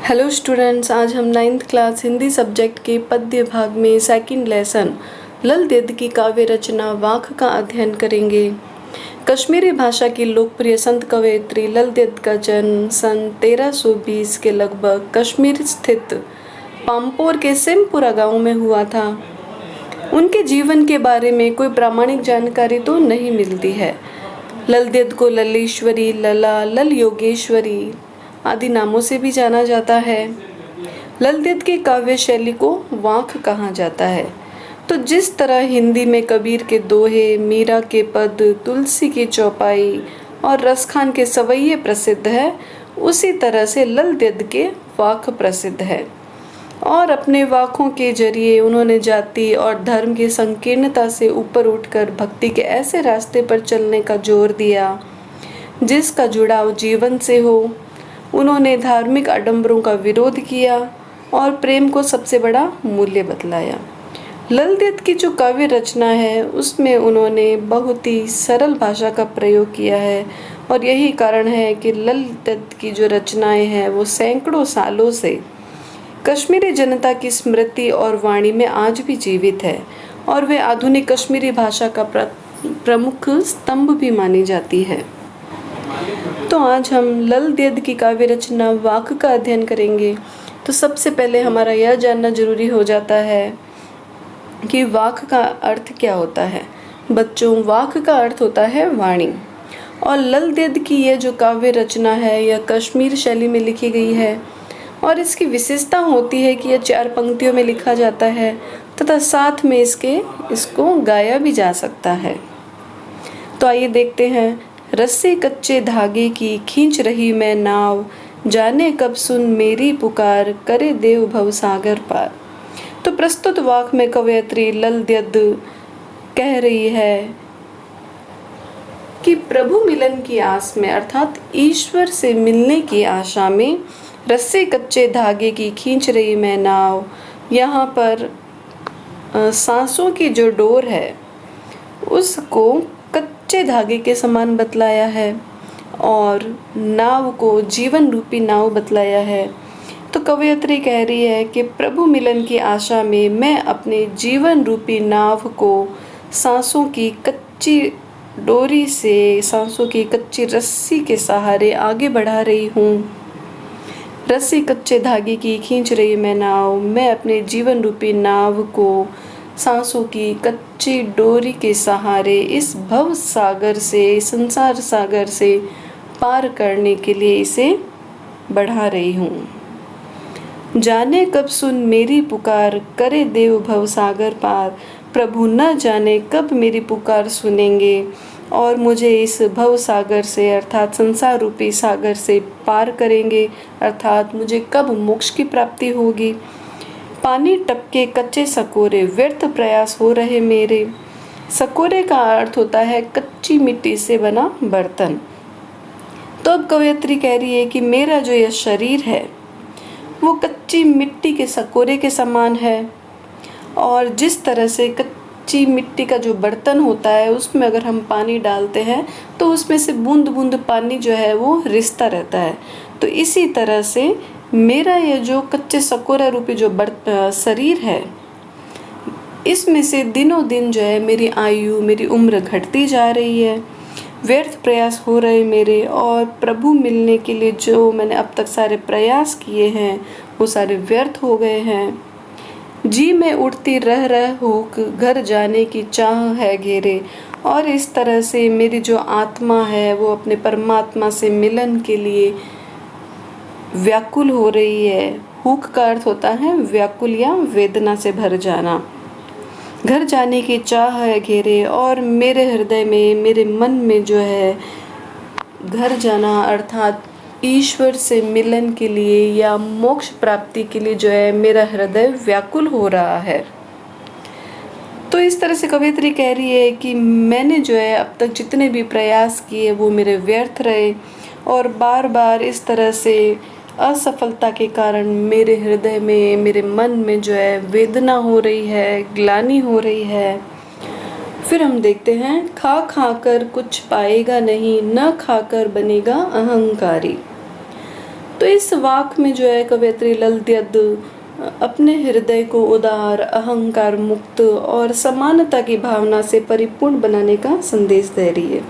Hello students, आज हम 9th class Hindi subject के पद्य भाग में सेकंड लेसन लल देद की काव्य रचना वाक का अध्ययन करेंगे। कश्मीरी भाषा की लोकप्रिय संत कवयित्री लल देद का जन्म सन 1320 के लगभग कश्मीर स्थित पाम्पोर के सिमपुरा गांव में हुआ था। उनके जीवन के बारे में कोई प्रामाणिक जानकारी तो नहीं मिलती है। लल देद को ललेश्वरी, लला, लल योगेश्वरी आदि नामों से भी जाना जाता है। लल देद की काव्य शैली को वाक कहा जाता है। तो जिस तरह हिंदी में कबीर के दोहे, मीरा के पद, तुलसी की चौपाई और रसखान के सवैये प्रसिद्ध है, उसी तरह से लल देद के वाक प्रसिद्ध है। और अपने वाकों के जरिए उन्होंने जाति और धर्म की संकीर्णता से ऊपर उठकर भक्ति के ऐसे रास्ते पर चलने का जोर दिया जिसका जुड़ाव जीवन से हो। उन्होंने धार्मिक आडंबरों का विरोध किया और प्रेम को सबसे बड़ा मूल्य बतलाया। लल देद की जो काव्य रचना है उसमें उन्होंने बहुत ही सरल भाषा का प्रयोग किया है और यही कारण है कि लल देद की जो रचनाएं हैं वो सैकड़ों सालों से कश्मीरी जनता की स्मृति और वाणी में आज भी जीवित है और वे आधुनिक कश्मीरी भाषा का प्रमुख स्तंभ भी मानी जाती है। तो आज हम लल देद की काव्य रचना वाक का अध्ययन करेंगे। तो सबसे पहले हमारा यह जानना जरूरी हो जाता है कि वाक का अर्थ क्या होता है। बच्चों, वाक का अर्थ होता है वाणी। और लल देद की यह जो काव्य रचना है यह कश्मीर शैली में लिखी गई है और इसकी विशेषता होती है कि यह 4 पंक्तियों में लिखा जाता है तथा साथ में इसको गाया भी जा सकता है। तो आइए देखते हैं। रस्सी कच्चे धागे की खींच रही मैं नाव, जाने कब सुन मेरी पुकार, करे देव भव सागर पार। तो प्रस्तुत वाक में कवयित्री लल देद कह रही है कि प्रभु मिलन की आस में अर्थात ईश्वर से मिलने की आशा में रस्सी कच्चे धागे की खींच रही मैं नाव। यहाँ पर सांसों की जो डोर है उसको कच्चे धागे के समान बतलाया है और नाव को जीवन रूपी नाव बतलाया है। तो कवयित्री कह रही है कि प्रभु मिलन की आशा में मैं अपने जीवन रूपी नाव को सांसों की कच्ची डोरी से, सांसों की कच्ची रस्सी के सहारे आगे बढ़ा रही हूँ। रस्सी कच्चे धागे की खींच रही मैं नाव, मैं अपने जीवन रूपी नाव को सांसों की कच्ची डोरी के सहारे इस भव सागर से, संसार सागर से पार करने के लिए इसे बढ़ा रही हूँ। जाने कब सुन मेरी पुकार, करे देव भव सागर पार। प्रभु न जाने कब मेरी पुकार सुनेंगे और मुझे इस भव सागर से अर्थात संसार रूपी सागर से पार करेंगे, अर्थात मुझे कब मोक्ष की प्राप्ति होगी। पानी टपके कच्चे सकोरे, व्यर्थ प्रयास हो रहे मेरे। सकोरे का अर्थ होता है कच्ची मिट्टी से बना बर्तन। तो अब कवयित्री कह रही है कि मेरा जो यह शरीर है वो कच्ची मिट्टी के सकोरे के समान है और जिस तरह से कच्ची मिट्टी का जो बर्तन होता है उसमें अगर हम पानी डालते हैं तो उसमें से बूंद बूंद पानी जो है वो रिसता रहता है। तो इसी तरह से मेरा ये जो कच्चे सकोरा रूपी जो शरीर है इसमें से दिनों दिन जो है मेरी आयु, मेरी उम्र घटती जा रही है। व्यर्थ प्रयास हो रहे मेरे और प्रभु मिलने के लिए जो मैंने अब तक सारे प्रयास किए हैं वो सारे व्यर्थ हो गए हैं। जी मैं उठती रह हुक, घर जाने की चाह है घेरे। और इस तरह से मेरी जो आत्मा है वो अपने परमात्मा से मिलन के लिए व्याकुल हो रही है। हुक का अर्थ होता है व्याकुल या वेदना से भर जाना। घर जाने की चाह है घेरे और मेरे हृदय में, मेरे मन में जो है घर जाना अर्थात ईश्वर से मिलन के लिए या मोक्ष प्राप्ति के लिए जो है मेरा हृदय व्याकुल हो रहा है। तो इस तरह से कवयित्री कह रही है कि मैंने जो है अब तक जितने भी प्रयास किए वो मेरे व्यर्थ रहे और बार बार इस तरह से असफलता के कारण मेरे हृदय में, मेरे मन में जो है वेदना हो रही है, ग्लानि हो रही है। फिर हम देखते हैं, खा खा कर कुछ पाएगा नहीं, न खाकर बनेगा अहंकारी। तो इस वाक में जो है कवयित्री ललत्यद अपने हृदय को उदार, अहंकार मुक्त और समानता की भावना से परिपूर्ण बनाने का संदेश दे रही है।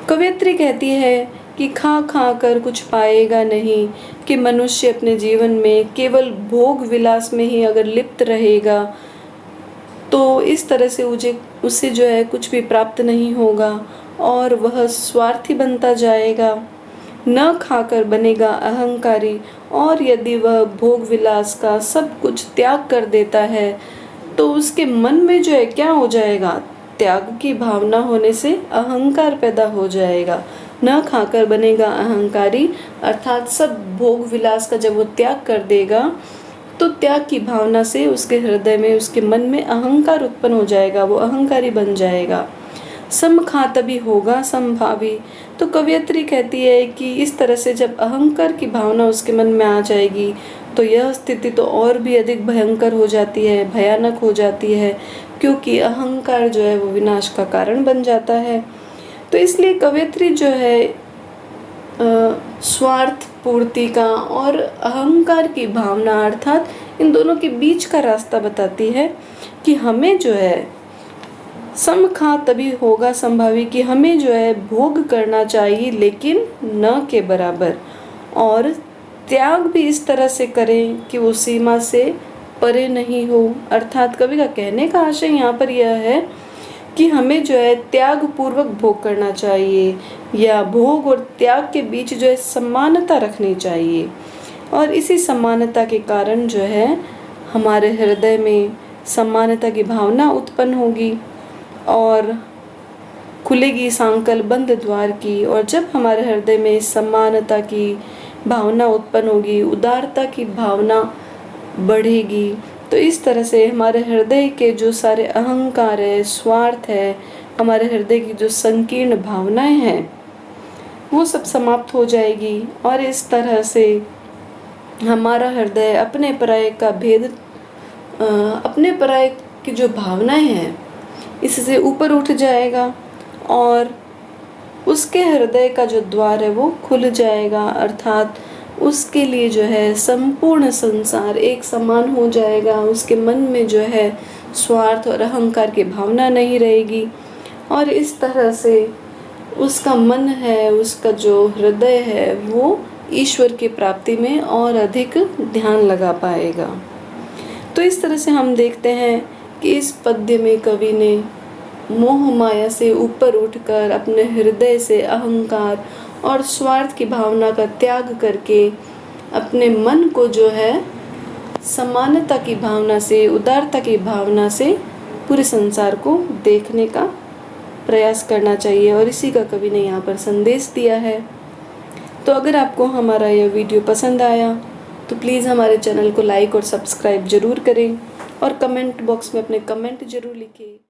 कवयित्री कहती है कि खा खा कर कुछ पाएगा नहीं, कि मनुष्य अपने जीवन में केवल भोग विलास में ही अगर लिप्त रहेगा तो इस तरह से उसे जो है कुछ भी प्राप्त नहीं होगा और वह स्वार्थी बनता जाएगा, न खाकर बनेगा अहंकारी। और यदि वह भोग विलास का सब कुछ त्याग कर देता है तो उसके मन में जो है क्या हो जाएगा, त्याग की भावना होने से अहंकार पैदा हो जाएगा। न खाकर बनेगा अहंकारी अर्थात सब भोग विलास का जब वो त्याग कर देगा तो त्याग की भावना से उसके हृदय में, उसके मन में अहंकार उत्पन्न हो जाएगा, वो अहंकारी बन जाएगा। सम खा तभी होगा समभावी। तो कवयित्री कहती है कि इस तरह से जब अहंकार की भावना उसके मन में आ जाएगी तो यह स्थिति तो और भी अधिक भयंकर हो जाती है, भयानक हो जाती है, क्योंकि अहंकार जो है वो विनाश का कारण बन जाता है। तो इसलिए कवयित्री जो है स्वार्थ पूर्ति का और अहंकार की भावना अर्थात इन दोनों के बीच का रास्ता बताती है कि हमें जो है सम खा तभी होगा संभावी, कि हमें जो है भोग करना चाहिए लेकिन न के बराबर, और त्याग भी इस तरह से करें कि वो सीमा से परे नहीं हो। अर्थात कवि का कहने का आशय यहाँ पर यह है कि हमें जो है त्याग पूर्वक भोग करना चाहिए, या भोग और त्याग के बीच जो है समानता रखनी चाहिए। और इसी समानता के कारण जो है हमारे हृदय में समानता की भावना उत्पन्न होगी और खुलेगी सांकल बंद द्वार की। और जब हमारे हृदय में समानता की भावना उत्पन्न होगी, उदारता की भावना बढ़ेगी, तो इस तरह से हमारे हृदय के जो सारे अहंकार है, स्वार्थ है, हमारे हृदय की जो संकीर्ण भावनाएं हैं वो सब समाप्त हो जाएगी। और इस तरह से हमारा हृदय अपने पराये का भेद, अपने पराये की जो भावनाएं हैं इससे ऊपर उठ जाएगा और उसके हृदय का जो द्वार है वो खुल जाएगा। अर्थात उसके लिए जो है संपूर्ण संसार एक समान हो जाएगा। उसके मन में जो है स्वार्थ और अहंकार की भावना नहीं रहेगी और इस तरह से उसका मन है, उसका जो हृदय है वो ईश्वर की प्राप्ति में और अधिक ध्यान लगा पाएगा। तो इस तरह से हम देखते हैं कि इस पद्य में कवि ने मोह माया से ऊपर उठकर अपने हृदय से अहंकार और स्वार्थ की भावना का त्याग करके अपने मन को जो है समानता की भावना से, उदारता की भावना से पूरे संसार को देखने का प्रयास करना चाहिए। और इसी का कवि ने यहाँ पर संदेश दिया है। तो अगर आपको हमारा यह वीडियो पसंद आया तो प्लीज़ हमारे चैनल को लाइक और सब्सक्राइब ज़रूर करें और कमेंट बॉक्स में अपने कमेंट ज़रूर लिखिए।